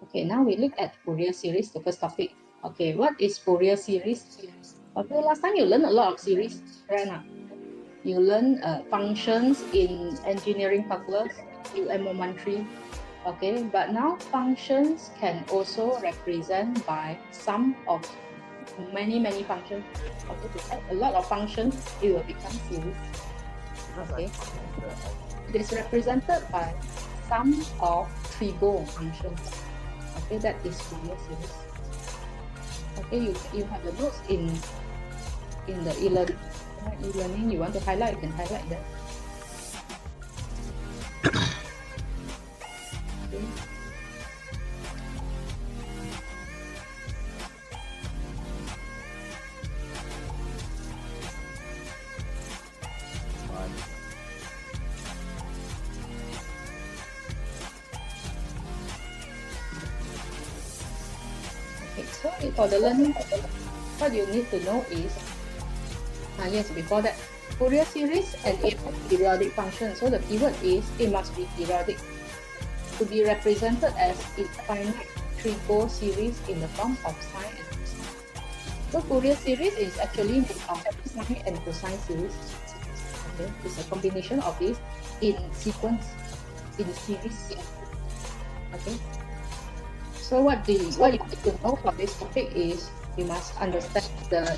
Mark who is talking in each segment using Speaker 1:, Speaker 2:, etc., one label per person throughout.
Speaker 1: Okay, now we look at Fourier series, the first topic. Okay, what is Fourier series? Okay, last time you learned a lot of series, right now? You learn functions in engineering calculus, UM113. Okay, but now functions can also represent by sum of many functions. Okay, to add a lot of functions, it will become series. Okay, it is represented by sum of trigo functions. Okay, that is Fourier series. Okay, you have the notes in the e-learning. You want to highlight, you can highlight that. Okay. Okay, so for the learning, what you need to know is, yes, before that, Fourier series and a periodic function. So the keyword is it must be periodic to be represented as infinite trigo series in the form of sine and cosine. So Fourier series is actually made of sine and cosine series. Okay, it's a combination of this in sequence, in series. Okay. So what you need to know for this topic is you must understand the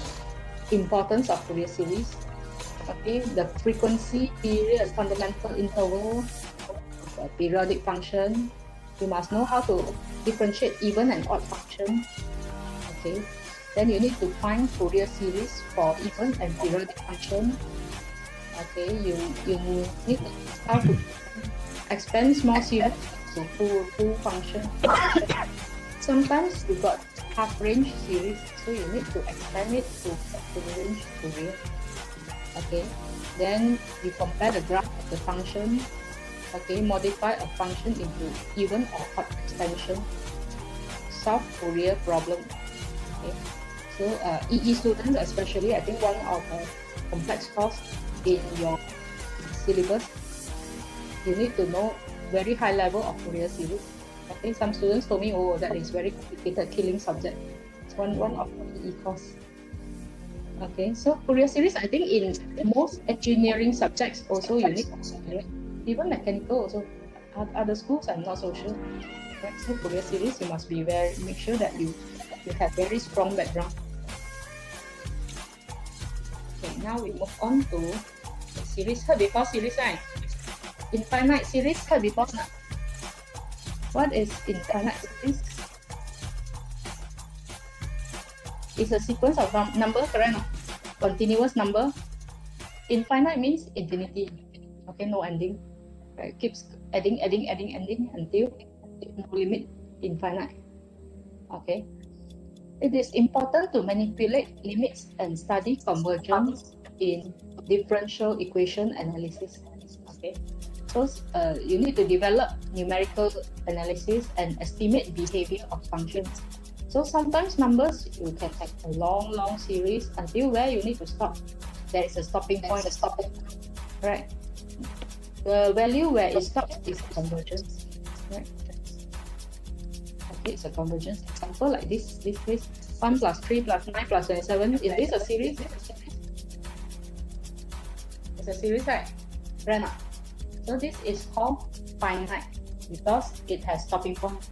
Speaker 1: importance of Fourier series. Okay, the frequency, period, fundamental interval, the periodic function. You must know how to differentiate even and odd function. Okay, then you need to find Fourier series for even and periodic function. Okay, you need to know how to expand small series to full function. Sometimes you got half range series, so you need to expand it to full range Fourier. Okay, then you compare the graph of the function. Okay, modify a function into even or odd extension. Solve Fourier problem. Okay, so EE students especially, I think one of the complex course in your syllabus, you need to know very high level of Fourier series. Okay, some students told me, oh, that is very complicated, killing subject. It's one of the EE course. Okay, so Fourier series, I think in most engineering subjects also you need, even mechanical also. Other schools I'm not so sure. Right? So Fourier series, you must be make sure that you have very strong background. Okay, now we move on to the series. Heard before series, right? Infinite series, heard before. What is infinite series? It's a sequence of number, correct? Continuous number. Infinite means infinity. Okay, no ending. Right? Keeps adding until no limit, infinite. Okay. It is important to manipulate limits and study convergence in differential equation analysis. Okay. So you need to develop numerical analysis and estimate behavior of functions. So sometimes numbers, you can have a long series until where you need to stop. There is a stopping point. Right. The value where it stops is convergence. Right. Okay, it's a convergence. Example like this case, 1 plus 3 plus 9 plus 27. Is this a series? It's a series, right? Right. So this is called finite because it has stopping point.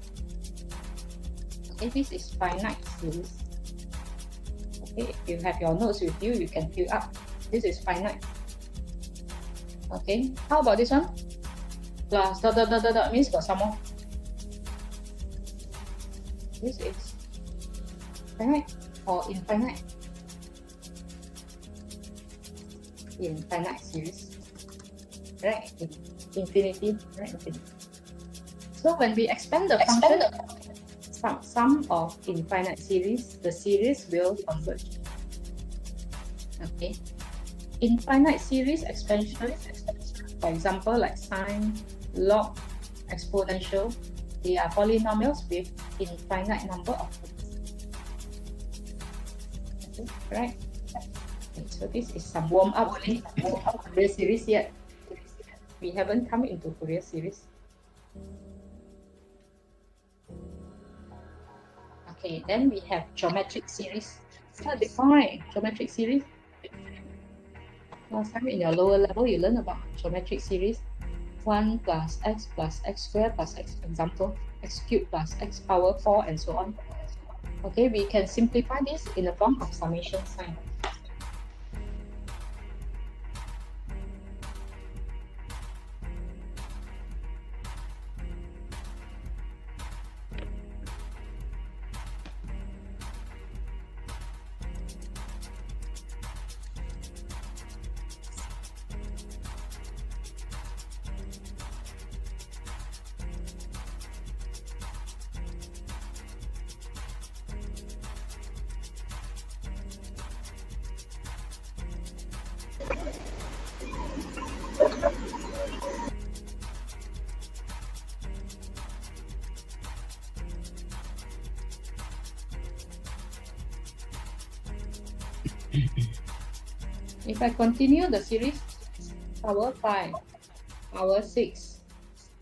Speaker 1: Okay, this is finite series. Okay, if you have your notes with you, you can fill up. This is finite. Okay, how about this one? Plus dot means got some more. This is finite or infinite? Infinite series. Right, infinity, right? Infinity. So when we expand the function, sum of infinite series, the series will converge. Okay, infinite series expansion, for example, like sine, log, exponential, they are polynomials with infinite number of terms. Okay, right? Okay, so this is some warm up Fourier series yet. We haven't come into Fourier series. Okay, then we have geometric series. Let's define geometric series. Last time in your lower level, you learn about geometric series. 1 plus x squared plus x, example, x cubed plus x power 4, and so on. Okay, we can simplify this in the form of summation sign. If I continue the series, power 5, power 6,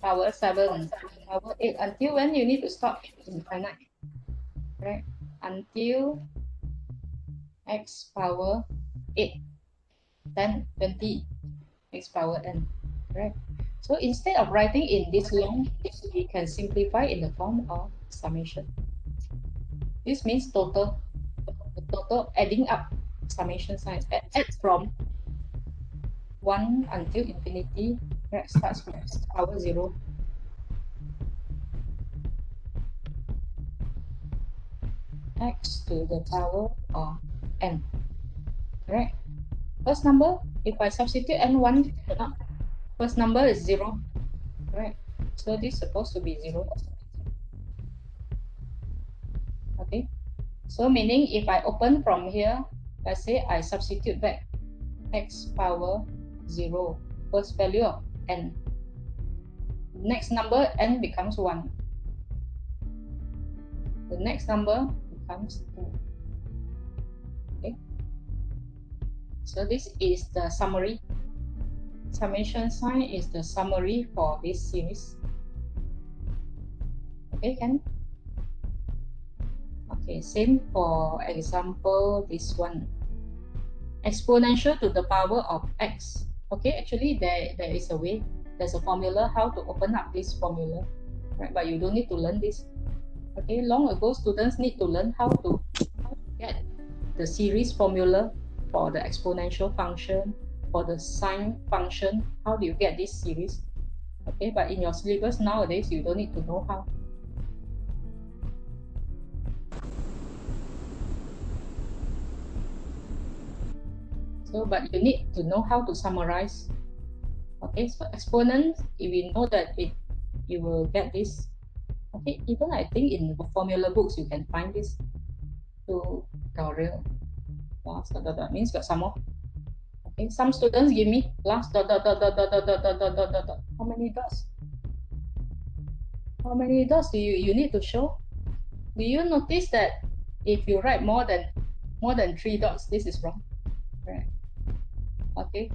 Speaker 1: power 7, power 8, until when you need to stop infinite, right? Until x power 8, 10, 20, x power n, right? So instead of writing in this long, we can simplify in the form of summation. This means total, the total adding up summation signs, add from 1 until infinity, right? Starts with power 0. X to the power of n, right? First number, if I substitute n1, first number is 0, right? So this is supposed to be 0. Okay, so meaning if I open from here, let's say I substitute back x power 0, first value of n. Next number, n becomes 1. The next number becomes 2. Okay, so this is the summary. Summation sign is the summary for this series. Okay, can? Okay, same for example, this one. Exponential to the power of x. Okay, actually there is a way, there's a formula how to open up this formula, right? But you don't need to learn this. Okay, long ago students need to learn how to get the series formula for the exponential function, for the sine function. How do you get this series? Okay, but in your syllabus nowadays you don't need to know how. So, but you need to know how to summarize. Okay, so exponents, if you know that you will get this. Okay, even I think in formula books you can find this. 2 tutorial last dot dot dot means got some more. Okay, some students give me last dot dot dot dot dot dot dot dot dot dot dot dot. How many dots? How many dots do you need to show? Do you notice that if you write more than 3 dots, this is wrong? Right. Okay,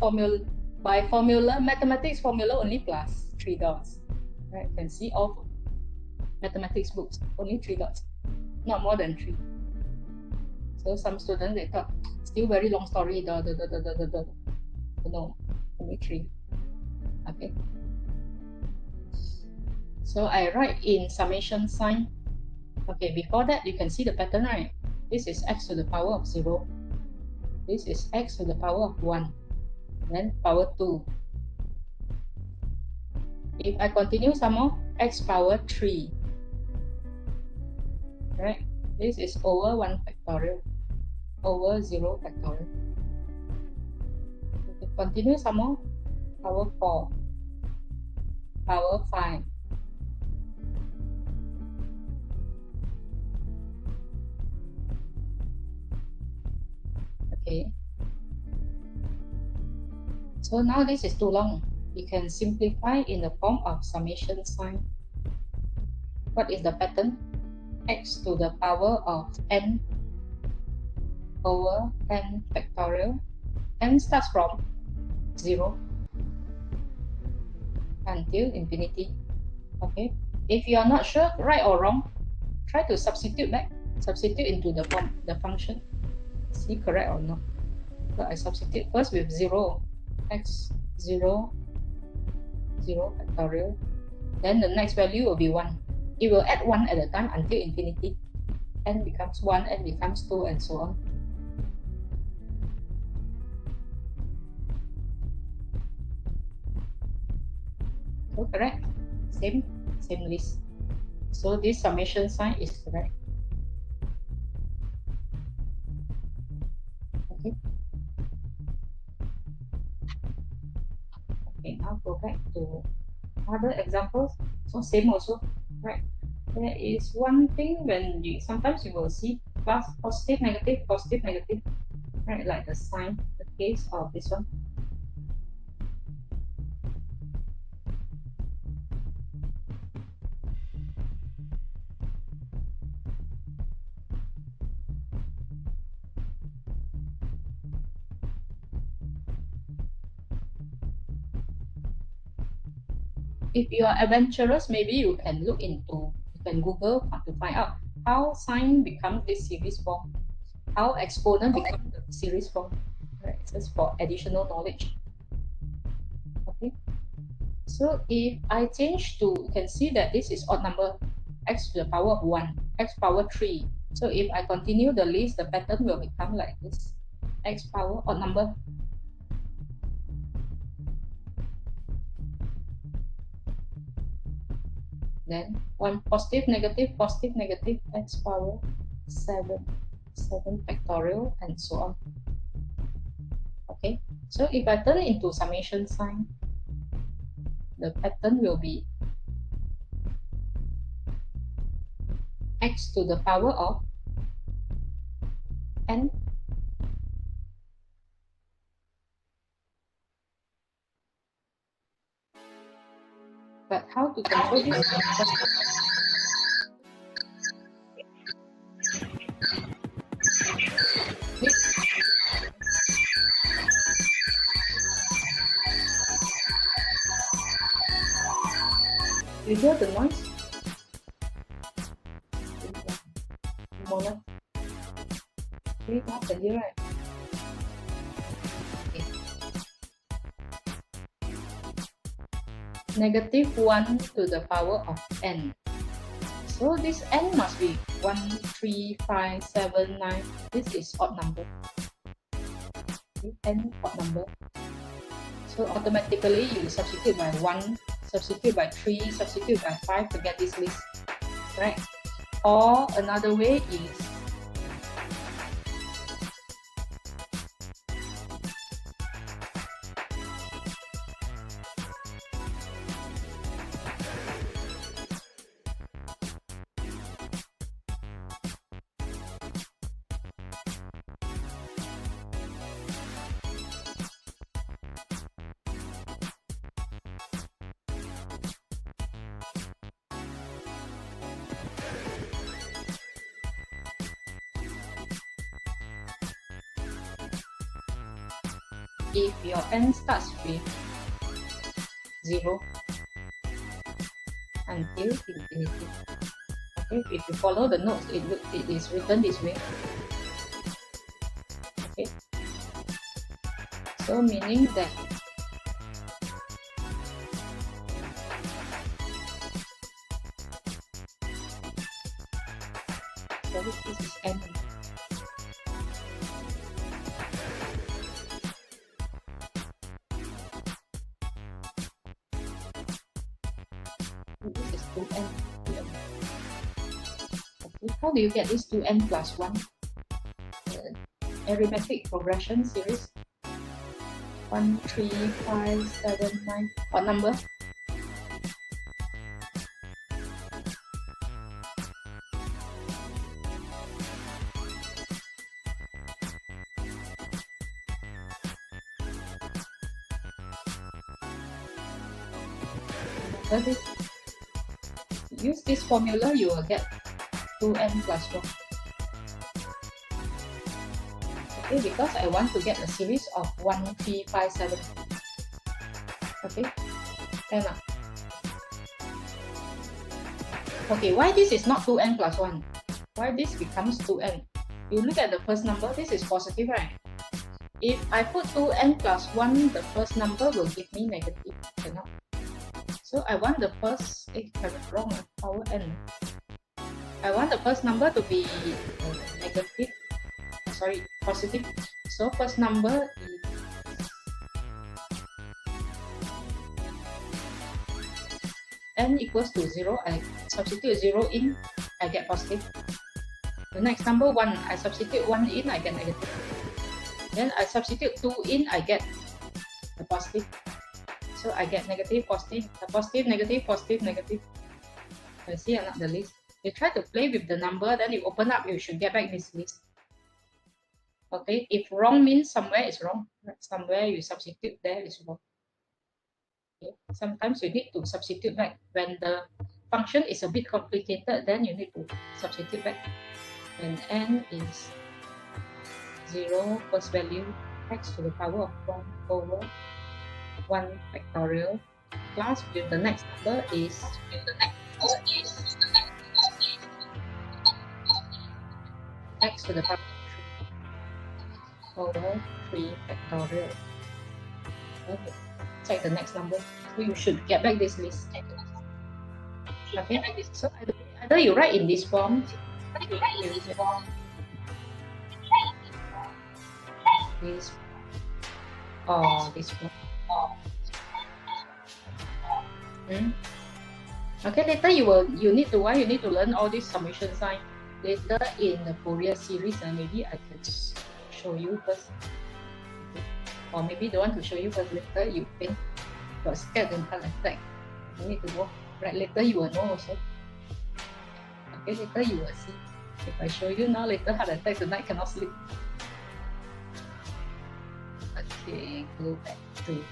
Speaker 1: by formula, mathematics formula only plus 3 dots. Right, you can see all mathematics books, only 3 dots, not more than 3. So some students, they thought, still very long story, no, only 3. Okay. So I write in summation sign. Okay, before that, you can see the pattern, right? This is x to the power of 0. This is x to the power of 1. Then power 2. If I continue some more, x power 3. Right? This is over 1 factorial, over 0 factorial. If I continue some more, power 4, power 5. Okay. So now this is too long. You can simplify in the form of summation sign. What is the pattern? X to the power of n over n factorial. N starts from 0 until infinity. Okay. If you are not sure, right or wrong, try to substitute back. substitute into the function. See correct or not? So I substitute first with 0, x 0, 0 factorial. Then the next value will be 1. It will add 1 at a time until infinity. N becomes 1, n becomes 2, and so on. So correct? Same list. So this summation sign is correct. Okay. Okay, now go back to other examples. So same also, right? There is one thing when sometimes you will see positive, negative, right? Like the sign, the case of this one. If you are adventurous, maybe you can Google to find out how sine becomes this series form, how exponent becomes the series form, right? Just for additional knowledge. Okay. So if I change to, you can see that this is odd number, x to the power of 1, x power 3. So if I continue the list, the pattern will become like this, x power odd number. Then 1 positive, negative, x power 7 factorial, and so on. Okay, so if I turn into summation sign, the pattern will be x to the power of n but how to control this? You hear the noise? You can hear, right? Okay. Negative 1 to the power of n. So this n must be 1, 3, 5, 7, 9. This is odd number. N odd number. So automatically you substitute by 1, substitute by 3, substitute by 5 to get this list, right? Or another way is if your n starts with 0 until infinity. Okay, if you follow the notes, it is written this way. Okay, so meaning that this is n. This is 2n. Okay, how do you get this 2n plus 1? Arithmetic progression series. 1, 3, 5, 7, 9. What number? This. Use this formula, you will get 2n plus 1. Okay, because I want to get a series of 1, 3, 5, 7. Okay, and okay, why this is not 2n plus 1? why this becomes 2n? You look at the first number, this is positive, right? If I put 2n plus 1, the first number will give me negative, cannot. So I want the first, wrong, power n. I want the first number to be negative, positive. So first number is n equals to 0. I substitute 0 in, I get positive. The next number 1, I substitute 1 in, I get negative. Then I substitute 2 in, I get the positive. So I get negative, positive, positive, negative, positive, negative. You see the list. You try to play with the number, then you open up, you should get back this list. Okay, if wrong means somewhere is wrong. Somewhere you substitute, there is wrong. Okay. Sometimes you need to substitute back. When the function is a bit complicated, then you need to substitute back. When n is 0, first value, x to the power of 1 over 1 factorial, plus with the next number is x to the power of 3 over 3 factorial. Okay, check the next number. So you should get back this list. Okay, so either you write in this form, this or this one. Okay, later you need to learn all these summation sign. Later in the Fourier series, and maybe I can show you first. Okay. Or maybe don't want to show you first. Later you think you're scared and heart attack. You need to go. Right, later you will know also. Okay, later you will see. If I show you now, later heart attack tonight cannot sleep. Okay, go back to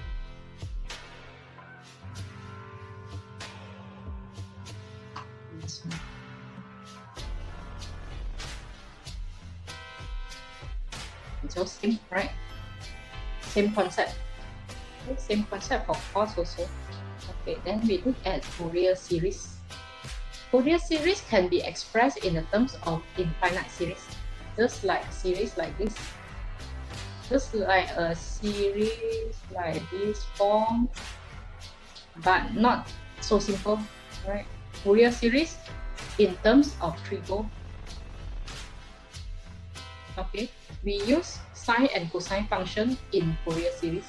Speaker 1: this one. So same, right? Same concept. Okay, same concept for cos also. Okay, then we look at Fourier series. Fourier series can be expressed in the terms of infinite series, just like a series like this. Just like a series like this form, but not so simple, right? Fourier series in terms of trigo. Okay, we use sine and cosine function in Fourier series.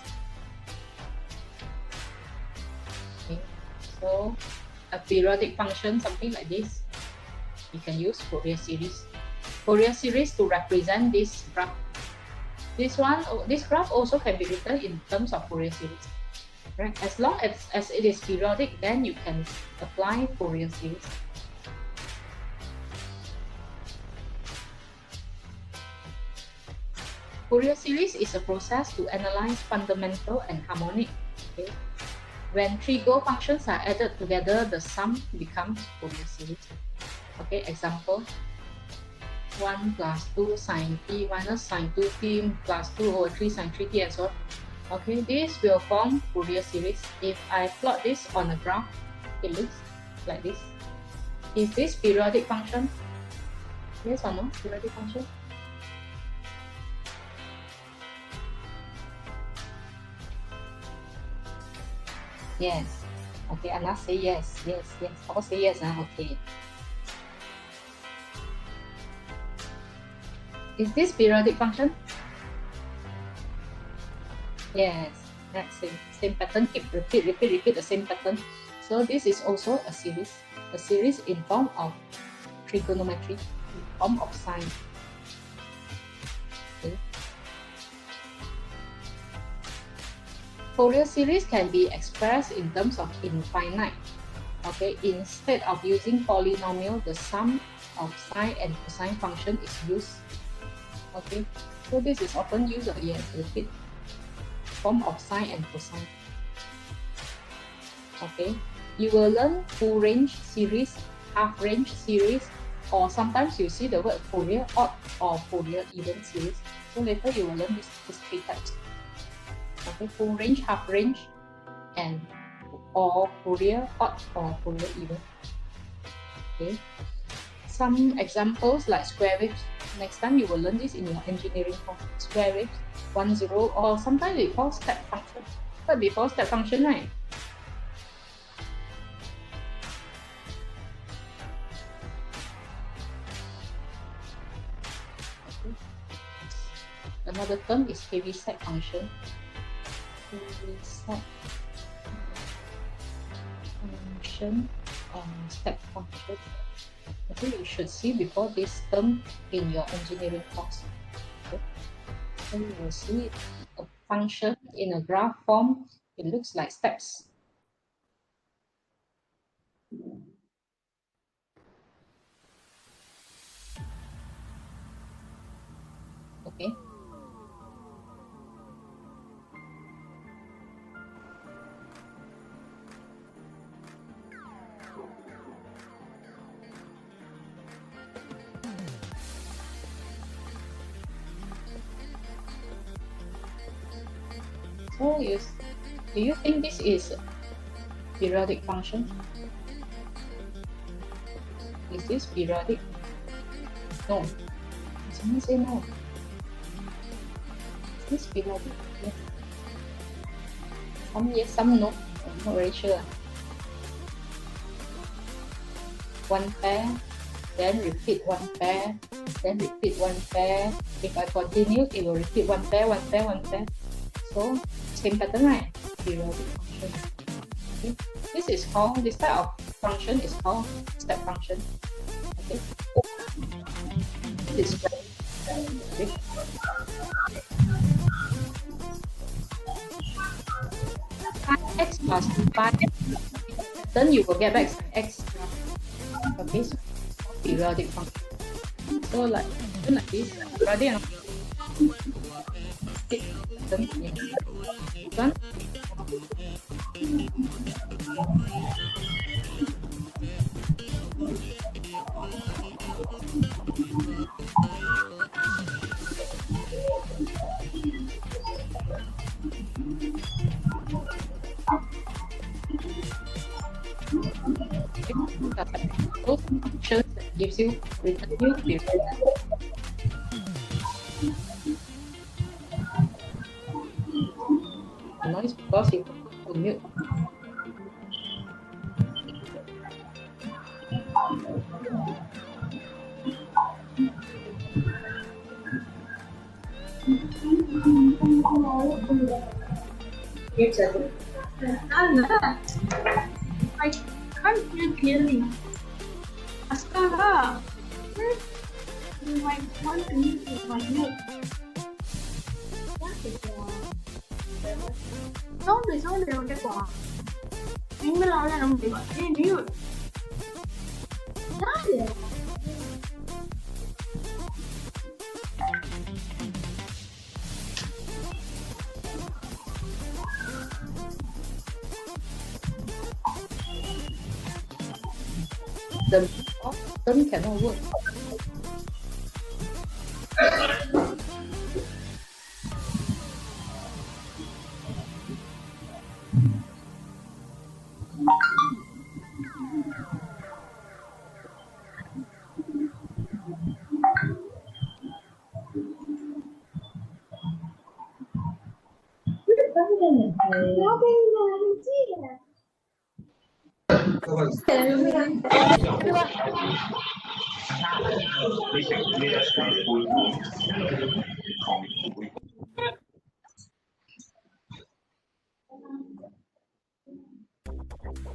Speaker 1: Okay, so a periodic function, something like this, you can use Fourier series. Fourier series to represent this graph. This graph also can be written in terms of Fourier series. Right? As long as it is periodic, then you can apply Fourier series. Fourier series is a process to analyze fundamental and harmonic. Okay? When trigo functions are added together, the sum becomes Fourier series. Okay, example. 1 plus 2 sine t minus sine 2t plus 2 over 3 sine 3t and so on. Okay, this will form Fourier series. If I plot this on a graph, it looks like this. Is this periodic function? Yes or no? Periodic function? Yes. Okay, Anna say yes. Yes. All say yes. Okay. Is this periodic function? Yes. Right. Same pattern. Keep repeat the same pattern. So this is also a series. A series in form of trigonometry, in form of sine. Okay. Fourier series can be expressed in terms of infinite. Okay, instead of using polynomial, the sum of sine and cosine function is used. Okay, so this is often used. Yes, repeat. Form of sine and cosine. Okay, you will learn full range series, half range series, or sometimes you see the word Fourier odd or Fourier even series. So later you will learn these three types. Okay, full range, half range, and or Fourier odd or Fourier even. Okay, some examples like square waves. Next time you will learn this in your engineering course. Square waves, 1, 0, or sometimes we call step function. But before step function, right? Another term is Heaviside function. Heaviside function or step function. I think you should see before this term in your engineering course. Okay. So you will see a function in a graph form. It looks like steps. Okay. So do you think this is a periodic function? Is this periodic? No. Someone say no. Is this periodic? Yes. Some yes, some no. I'm not very sure. One pair, then repeat one pair, then repeat one pair. If I continue, it will repeat one pair, one pair, one pair. So same pattern, right? Periodic function. Okay. This type of function is called step function. Okay. This is okay. X plus 5, then you will get back x. Okay, so periodic function. So like this, periodic one. Those functions that gives you return you period. The noise because you to mute.
Speaker 2: I can't hear clearly. Askara, you might want to use my mute. Sound don't get one. Single on and hey, mute.
Speaker 1: The term cannot work.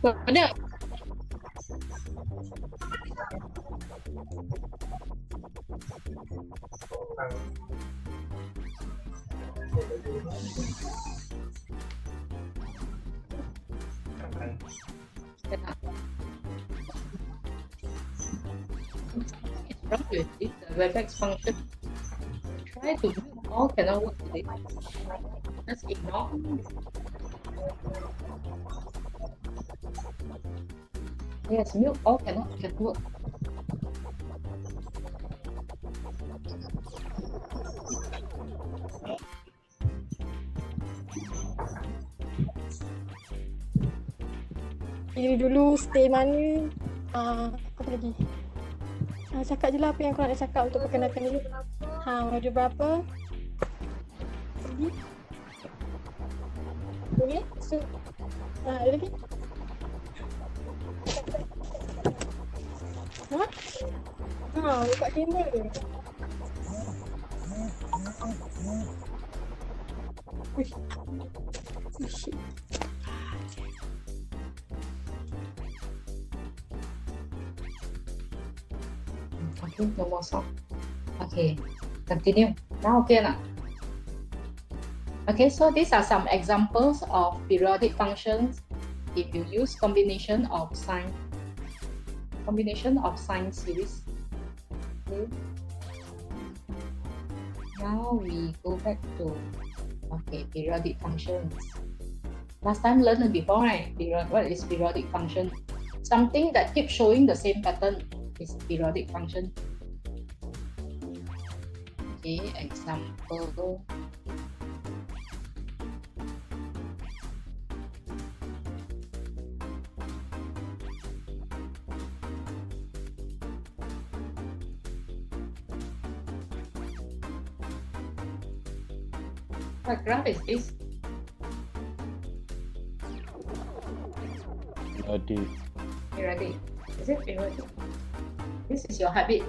Speaker 1: Ada. Wrong with this Webex function. Try to mute all cannot work today. Just ignore. Yes, mute all cannot work.
Speaker 3: Pilih dulu stay mana. Apa lagi? Cakap je lah apa yang kau nak cakap untuk perkenalkan diri. Umur dia berapa? Okay. So, ada lagi? Buka kamera ke? Uish. Shit.
Speaker 1: Okay, no more sound. Okay, continue. Now okay now. Okay, so these are some examples of periodic functions if you use combination of sine series. Okay. Now we go back to periodic functions. Last time learned before, right? What is periodic function? Something that keeps showing the same pattern is periodic function. Okay, example. What graph is this? Periodic. Is it periodic? This is your habit.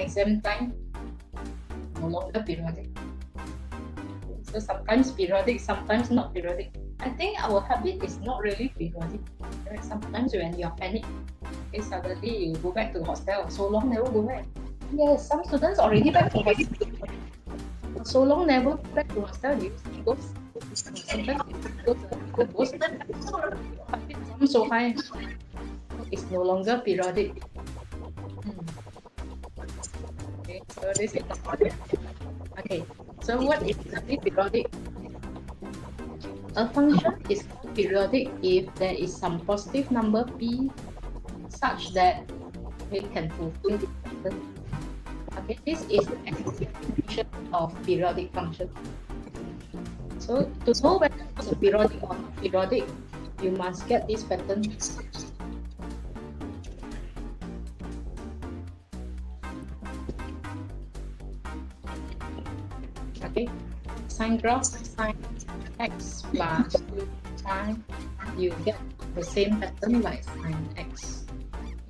Speaker 1: Exam time, no longer periodic. So sometimes periodic, sometimes not periodic. I think our habit is not really periodic. Right? Sometimes when you're panicked, okay, suddenly you go back to the hostel. So long never go back. Yes, some students already back to hostel. So long never back to hostel. You see ghosts. Sometimes you go to ghost. Habit comes so high. It's no longer periodic. Okay, so this is okay. So what is periodic? A function is periodic if there is some positive number p such that it can fulfill the pattern. Okay, this is the expression of periodic function. So to know whether it's a periodic or not periodic, you must get this pattern. Okay, sine graph, sine x plus 2 sine, you get the same pattern like sine x.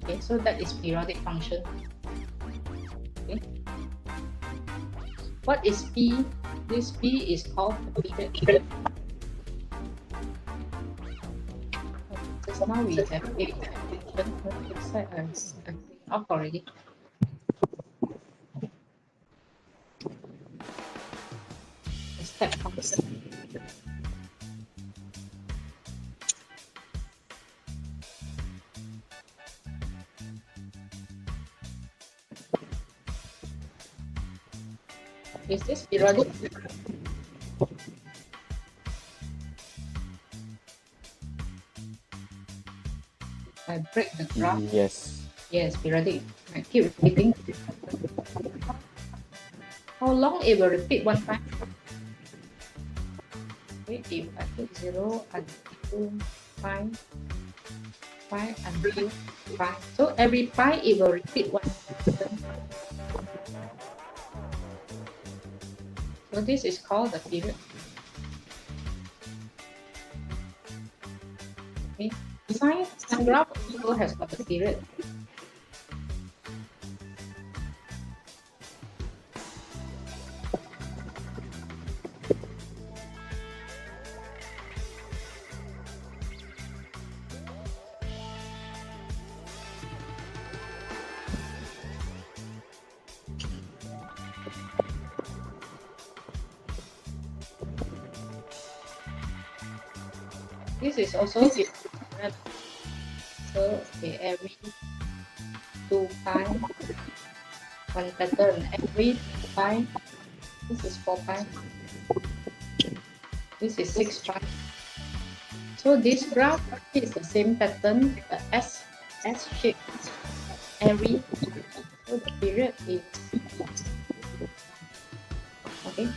Speaker 1: Okay, so that is periodic function. Okay, what is p? This p is called the period. Just now we have a off already. Step function. Is this periodic? I break the graph.
Speaker 4: Yes.
Speaker 1: Yes, periodic. I keep repeating. How long it will repeat one time? Okay, if I put 0 until pi until pi. So every pi it will repeat one time. So this is called the period. Okay. Sine graph also has got the period. This is also different. So okay, every 2 pi, one pattern. Every 2 pi, this is 4 pi. This is 6 pi. So this graph is the same pattern, the S shape. Every so the period is okay.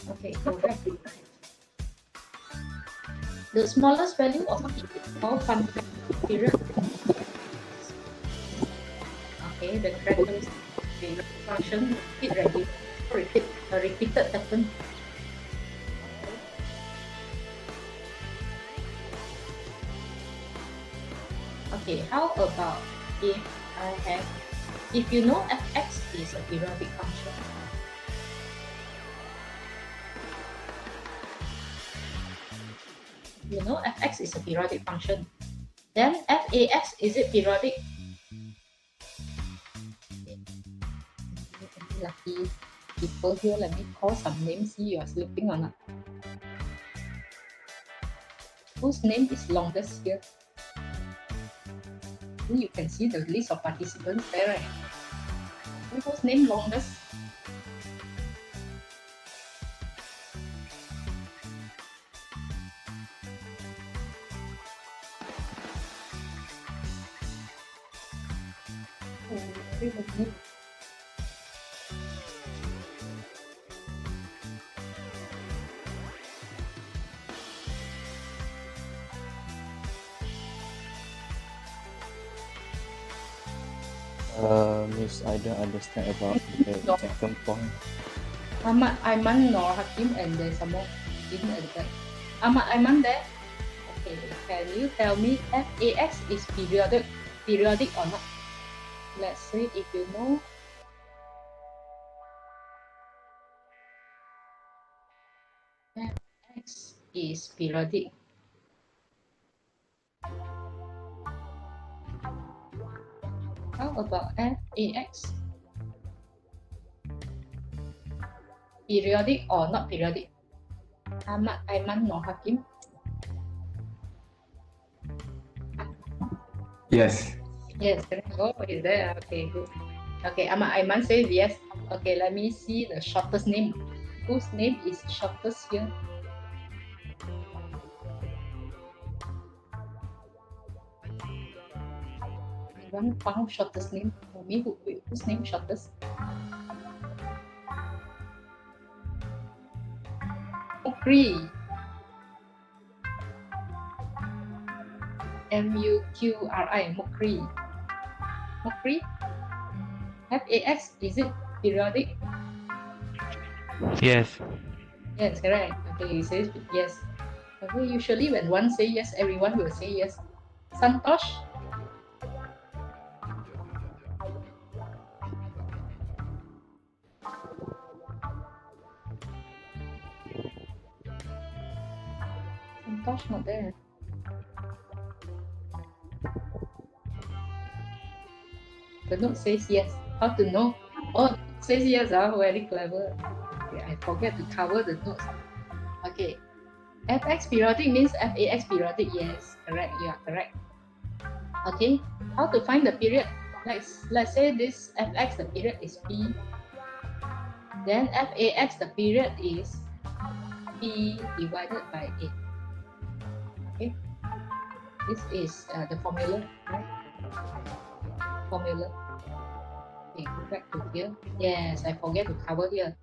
Speaker 1: Okay, go back. The smallest value of each is called function period. the characteristic function repeat a repeated pattern. Okay, how about if you know fx is a periodic function, you know fx is a periodic function, then fax, is it periodic? Lucky people here, let me call some names, see you are sleeping or not. Whose name is longest here? You can see the list of participants there, right? Whose name longest? Everybody.
Speaker 4: Miss, I don't understand about the second point.
Speaker 1: Ahmad, Aiman, Nor, Hakim, and there's some more hidden at the back. Ahmad, Aiman there? Okay, can you tell me FAX is periodic or not? Let's say if you know FX is periodic. How about FAX? Periodic or not periodic? Ahmad, Aiman, Nor, Hakim?
Speaker 4: Yes.
Speaker 1: Yes, oh, is there? Okay, good. Okay, Ahmad, Aiman says yes. Okay, let me see the shortest name. Whose name is shortest here? Anyone found shortest name for me? Whose name shortest? Mukri. Muqri. Mukri. Mukri. FAX, is it periodic?
Speaker 5: Yes.
Speaker 1: Yes, correct. Okay, he says yes. Okay, usually when one say yes, everyone will say yes. Santosh? Santosh not there. The note says yes. How to know? Oh, says yes, very clever. Okay, I forget to cover the notes. Okay. FX periodic means FAX periodic. Yes, correct. You are correct. Okay. How to find the period? Let's say this FX, the period is P. Then FAX, the period is P divided by A. Okay. This is the formula, right? Formula. Okay, go back to here. Yes, I forget to cover here.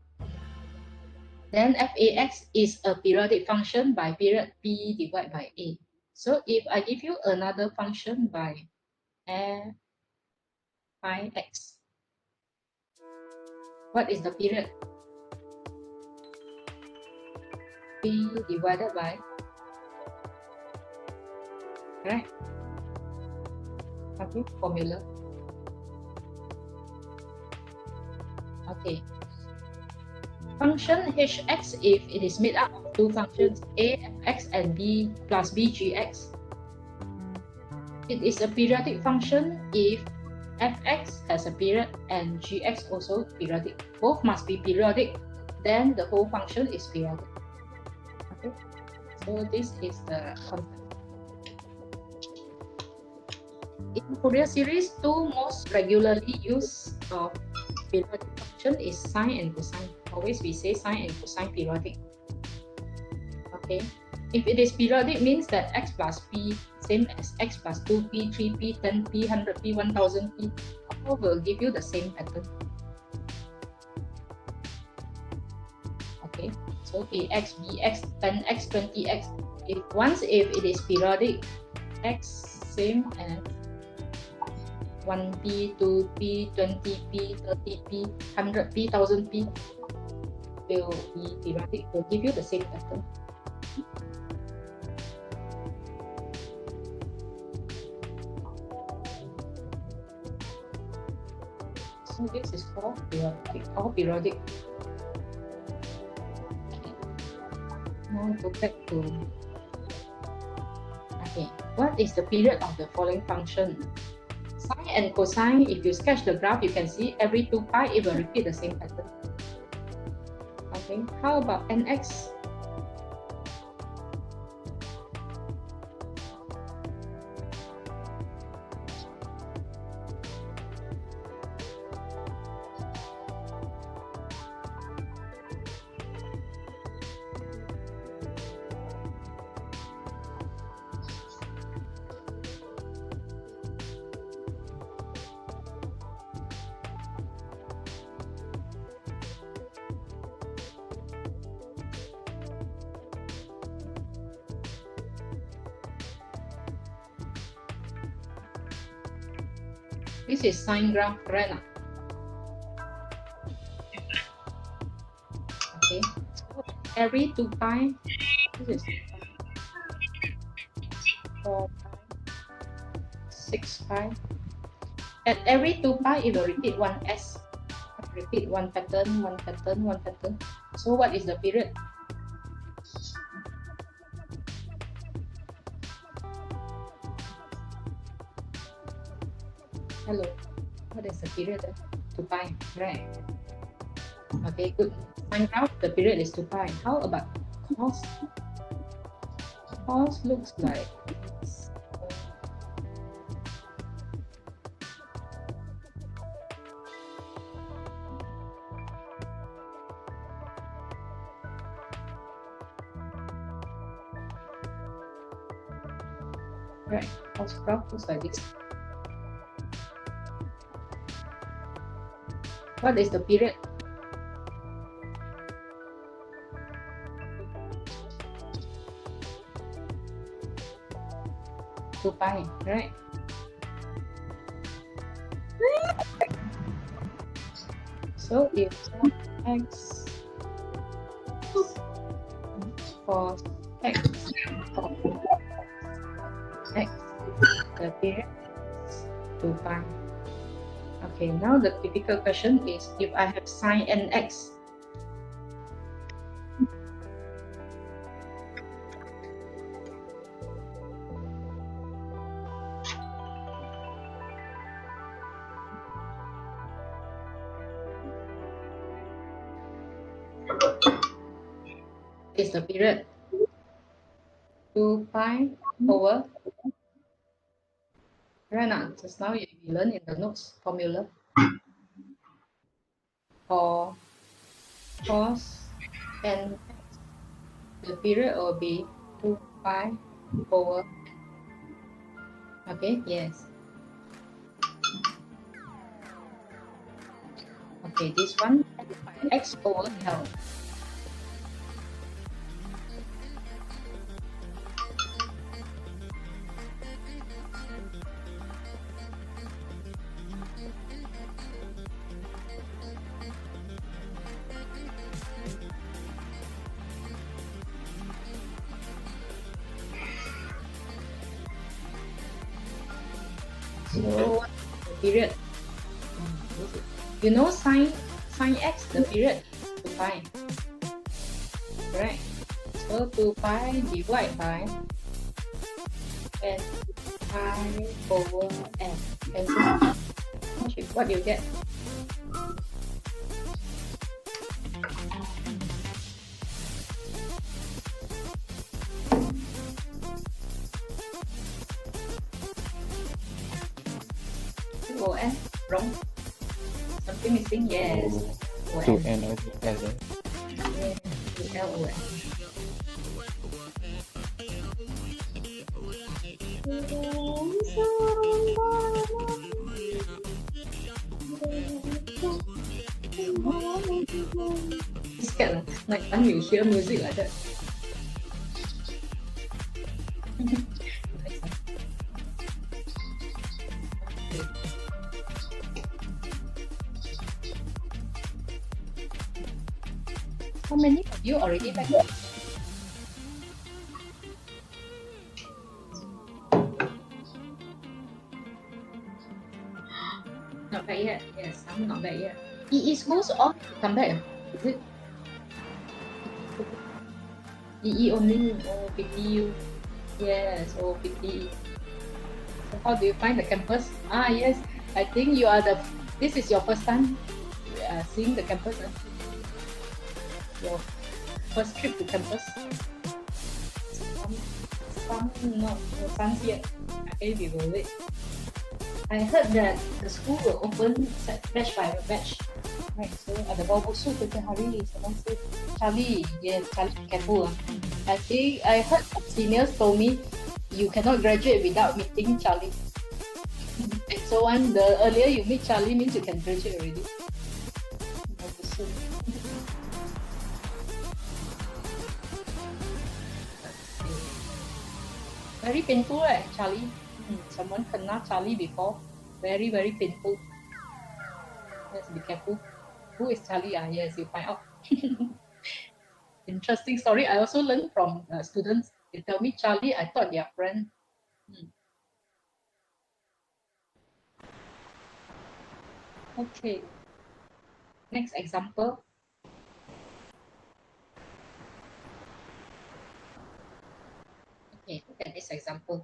Speaker 1: Then FAX is a periodic function by period P divided by A. So if I give you another function by phi x, what is the period? P divided by, right? Okay, formula. Okay. Function hx, if it is made up of two functions a fx and b plus b gx, it is a periodic function if fx has a period and gx also periodic. Both must be periodic, then the whole function is periodic. Okay, so this is the concept. In Fourier series, two most regularly used periodic function is sine and cosine. Always we say sine and cosine periodic. Okay, if it is periodic, means that x plus p same as x plus 2p, 3p, 10p, 100p, 1000p, all will give you the same pattern. Okay, so ax, bx, 10x, 20x. If it is periodic, x same as 1p, 2p, 20p, 30p, 100p, 1000p will be periodic, will give you the same pattern. So this is called periodic. Now go back to, okay, what is the period of the following function? Sine and cosine, if you sketch the graph, you can see every 2 pi it will repeat the same pattern. Okay, how about nx? This is sine graph, correct? Okay, so every 2 pi, this is 4 pi, 6 pi. At every 2 pi, it will repeat one S. Repeat one pattern, one pattern, one pattern. So what is the period? Hello, what is the period? 2 pi, right? Okay, good. Sine graph, the period is 2 pi. How about cos? Cos looks like this. Right, cos graph looks like this. What is the period? Two pi, right? So if x cos x x, the period is 2 pi. Okay, now the typical question is, if I have sine nx, is the period 2 pi over, right now, just now you learned in the notes formula, or cos n, the period will be 2 pi over, okay, yes. Okay, this one, x over L. So what is the period? You know sine x, the period 2 pi. Right? So 2 pi divided by n pi over n. And so what do you get? O n, wrong. Something missing, yes. O
Speaker 4: To
Speaker 1: n.
Speaker 4: N or to L.
Speaker 1: Yes, L O n. Scared, like when you hear music like that. How many of you already back? Not back yet. Yes, I'm not back yet. EE schools all come back. Is it? EE only. Oh, pity you. Yes, oh, pity. So how do you find the campus? Ah, yes. I think you are this is your first time seeing the campus. Your first trip to campus. Some not some yet. Okay, we will wait. I heard that the school will open batch by batch. Right, so ada bau busuk setiap hari. Someone said, Charlie, yeah, Charlie, careful. I think I heard seniors told me you cannot graduate without meeting Charlie. So the earlier you meet Charlie means you can graduate already. Bau busuk. Very painful, right, Charlie? Someone kena Charlie before. Very, very painful. Yes, be careful. Who is Charlie? Ah, yes, you find out. Interesting story. I also learned from students. They tell me Charlie, I thought they are friend. Okay. Next example. Okay, look at this example.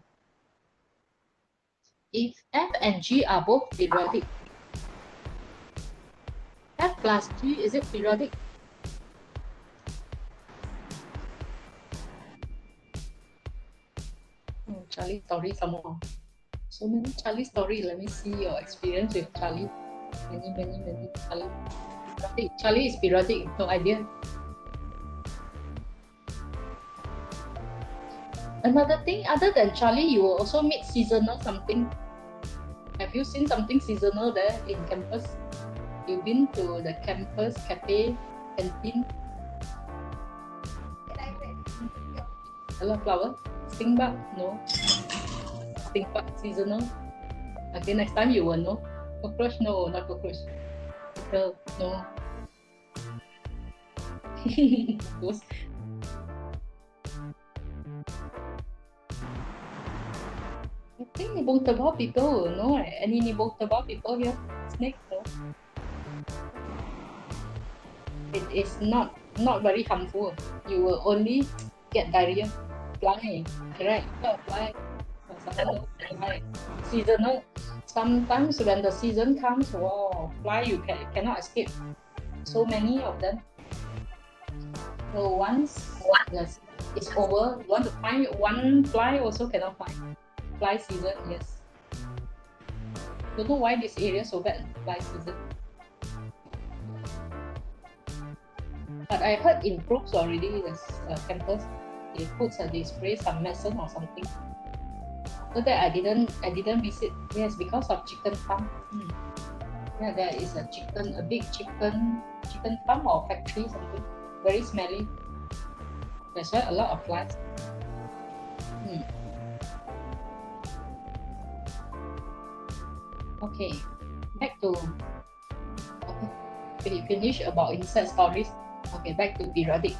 Speaker 1: If F and G are both periodic, F plus G, is it periodic? Charlie story some more. So many Charlie story. Let me see your experience with Charlie. Many Charlie. Charlie is periodic, no idea. Another thing, other than Charlie, you will also meet seasonal something. Have you seen something seasonal there in campus? You've been to the campus cafe, canteen? Hello, flower? Stingbug? No. Stingbug seasonal? Okay, next time you will know. Cockroach? No, not cockroach. No. Those. I think Nibong people will know. Any Nibong people here? Snake? No. It is not very harmful. You will only get diarrhea. Fly, correct? Fly. Fly. Seasonal. Sometimes when the season comes, wow, fly you cannot escape. So many of them. So once it's over, you want to find one fly also cannot find. Fly season, yes. Don't know why this area so bad. Fly season. But I heard improves already. This campus, they spray some medicine or something. So that I didn't visit. Yes, because of chicken farm. Yeah, there is a big chicken farm or factory something. Very smelly. That's why a lot of flies. Okay, back to we finish about insect stories. Okay, back to periodic.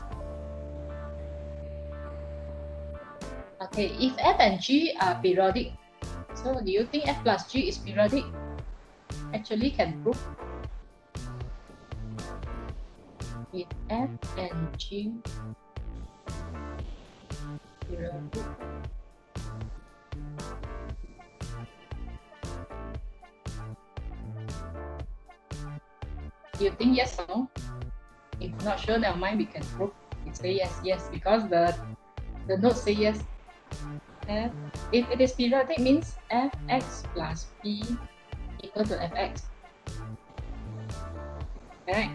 Speaker 1: Okay, if F and G are periodic, so do you think F plus G is periodic? Actually can prove. If F and G periodic. Do you think yes or no? If not sure, never mind, we can prove. We say yes, because the note say yes. If it is periodic, means fx plus p equal to fx. Alright.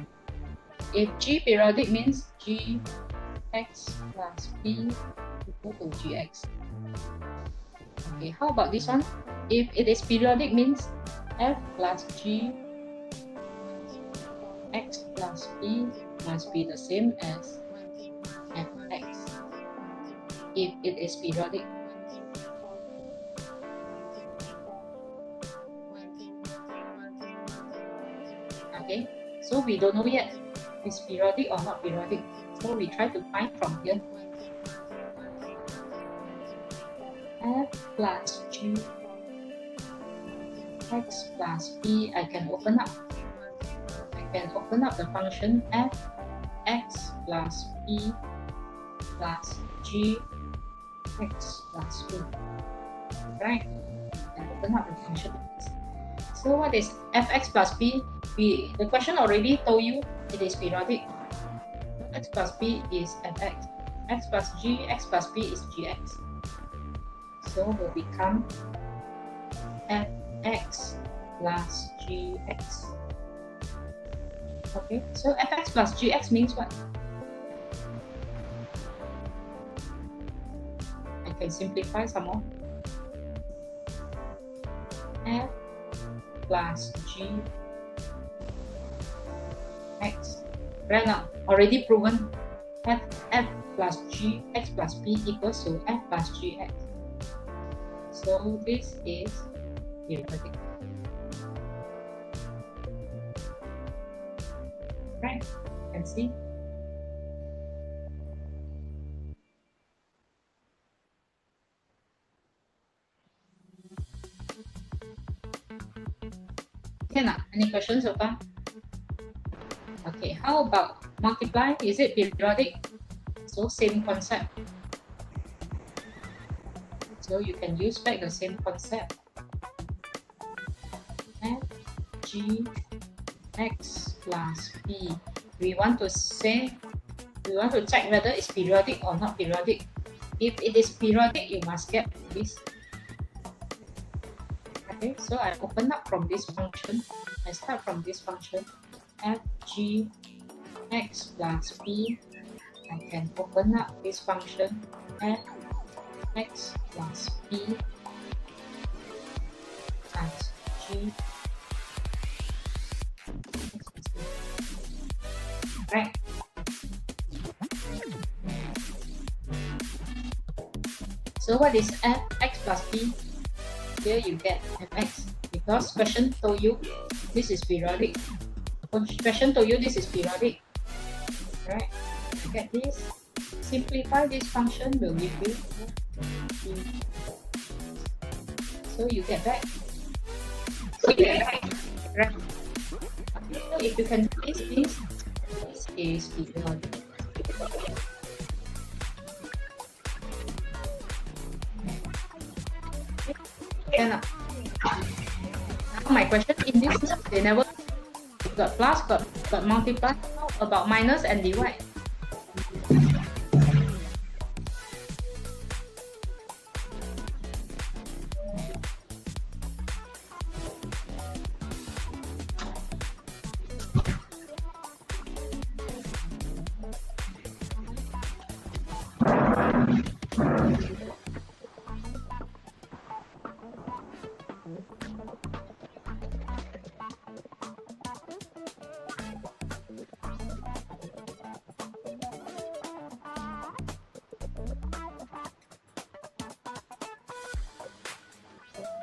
Speaker 1: If G periodic, means gx plus p equal to gx. Okay, how about this one? If it is periodic, means f plus g x plus p must be the same as fx if it is periodic. Okay, so we don't know yet it's periodic or not periodic. So we try to find from here. F plus G x plus b, I can open up. I can open up the function f x plus b plus g x plus b. Right? And open up the function. So what is fx plus b? The question already told you it is periodic. X plus b is fx. X plus g, x plus b is gx. So will become fx plus gx. Okay, so fx plus gx means what? I can simplify some more. F plus g x. Right now, already proven f plus g x plus b equals to f plus gx. So this is periodic. Right? You can see. Okay, now, any questions so far? Okay, how about multiply? Is it periodic? So same concept. So you can use back the same concept. F G x plus b. We want to check whether it's periodic or not periodic. If it is periodic, you must get this. Okay, so I open up from this function. I start from this function. F G x plus b. I can open up this function. F x plus b times g. Right. So what is fx plus b? Here you get fx because question told you this is periodic. Question told you this is periodic. Right? Get this. Simplify this function will give you. So you get back. Right. So if you can do this is periodic. Now my question in this, they never got plus, got multiply. How about minus and divide?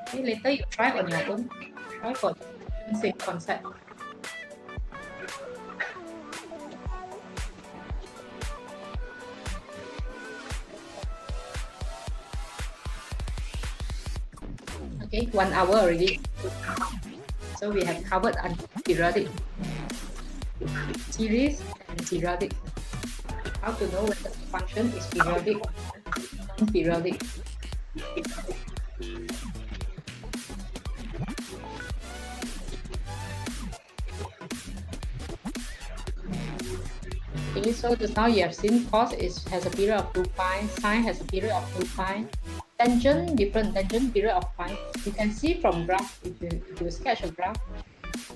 Speaker 1: Okay, later you try on your own. Try for the same concept. Okay, 1 hour already. So we have covered periodic, series, and periodic. How to know whether the function is periodic or non-periodic. Okay, so just now you have seen cos has a period of 2 pi, sine has a period of 2 pi, tangent different, tangent period of pi. You can see from graph if you sketch a graph.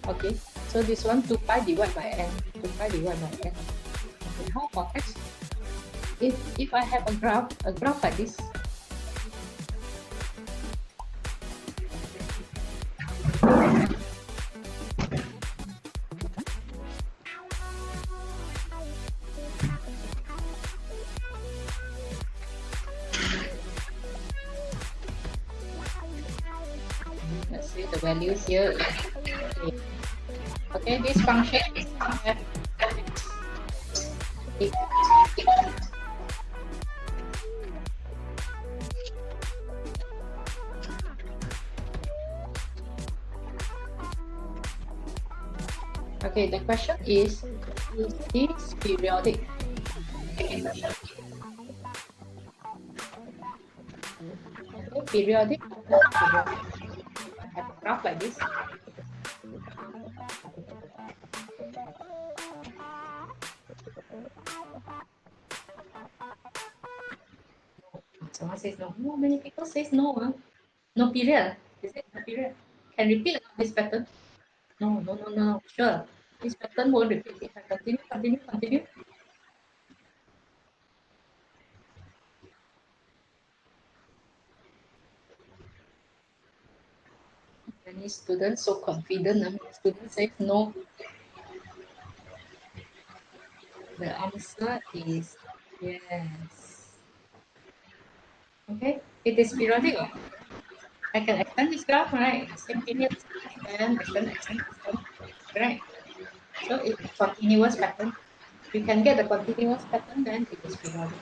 Speaker 1: Okay, so this one 2 pi divided by n, 2 pi divided by n. Okay, how about x? If I have a graph like this. Let's see the values here. Okay, this function is Okay, the question is this periodic? Okay, periodic or not periodic? I have a graph like this. Someone says no. No, many people says no. Huh? No period. Is it no period? Can repeat this pattern? No, no, no, no. Sure. This pattern won't repeat. If I continue. Many students so confident. Many students say no. The answer is yes. Okay, it is periodic. I can extend this graph, right? Same period, extend, right? So it's continuous pattern. You can get the continuous pattern, then it is periodic.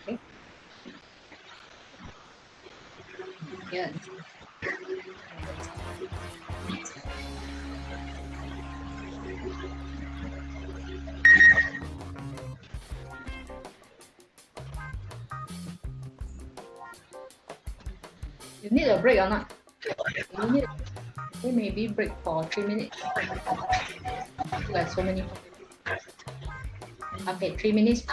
Speaker 1: Okay. Yes. You need a break or not? You need maybe break for 3 minutes. Like so many. Okay, 3 minutes.